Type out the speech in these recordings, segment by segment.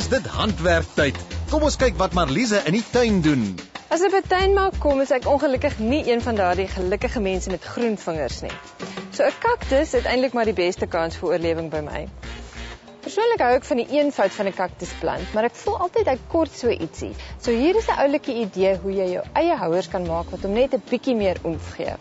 is dit handwerktyd. Kom ons kyk wat Marliese in die tuin doen. As ek by tuinmaak kom, is ek ongelukkig nie een van daardie gelukkige mense met groen vingers nie. So 'n kaktus het eintlik maar die beste kans vir oorlewing by my. Persoonlik hou ek van die eenvoud van 'n kaktusplant, maar ek voel altyd hy kort so ietsie. So hier is 'n oulike idee hoe jy jou eie houers kan maak wat hom net 'n bietjie meer oomf gee.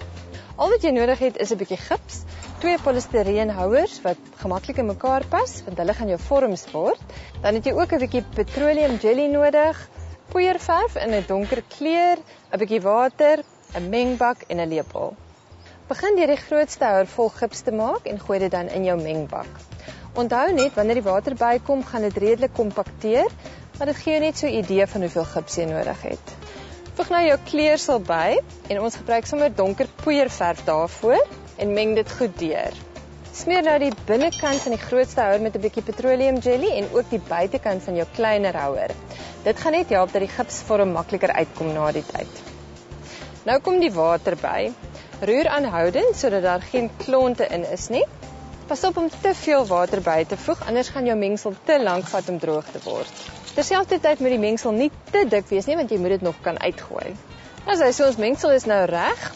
Al wat jy nodig het is 'n bietjie gips, 2 polistireenhouers wat gemaklik in mekaar pas, want hulle gaan jou vorms word. Dan het jy ook 'n bietjie petroleum jelly nodig, poeierverf in 'n donker kleur, 'n bietjie water, 'n mengbak en 'n lepel. Begin deur die grootste houer vol gips te maak en gooi dit dan in jou mengbak. Onthou net, wanneer die water bykom, gaan dit redelik kompakteer, maar dit gee jou net so 'n idee van hoeveel gips jy nodig het. Voeg nou jou kleursel by en ons gebruik sommer donker poeierverf daarvoor en meng dit goed deur. Smeer nou die binnekant van die grootste houer met 'n bietjie petroleum jelly en ook die buitekant van jou kleiner houer. Dit gaan net help dat die gipsvorm makliker uitkom na die tyd. Nou kom die water by. Roer aanhoudend sodat daar geen klonte in is nie. Pas op om te veel water by te voeg, anders gaan jou mengsel te lank vat om droog te word. Terselfdertyd moet die mengsel nie te dik wees nie, want jy moet dit nog kan uitgooi. So ons mengsel is nou reg.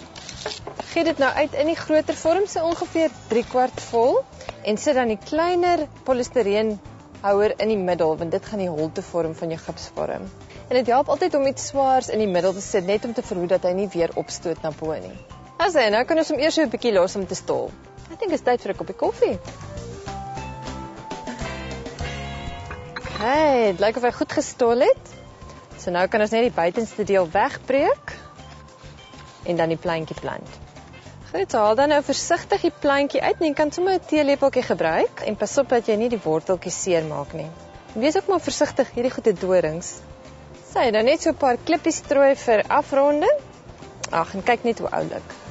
Gee dit nou uit in die groter vorm, so ongeveer 3/4 vol, en sit dan die kleiner polistireenhouer in die middel, want dit gaan die holte vorm van jou gips vorm. En dit help altyd om iets swaars in die middel te sit, net om te verhoed dat hy nie weer opstoot na bo nie. Nou kan ons hom eers so 'n bietjie los om te stol. Ek dink is tyd vir 'n koppie koffie. Hey, dit lyk of hy goed gestol het. So nou kan ons net die buitenste deel wegbreek en dan die plantjie plant. Goed, so haal dan nou versigtig die plantjie uit en jy kan sommer 'n teelepeltjie gebruik en pas op dat jy nie die worteltjies seermaak nie. En wees ook maar versigtig, hierdie goeie dorings. Dan net so 'n paar klippies strooi vir afronding. En kyk net hoe oulik.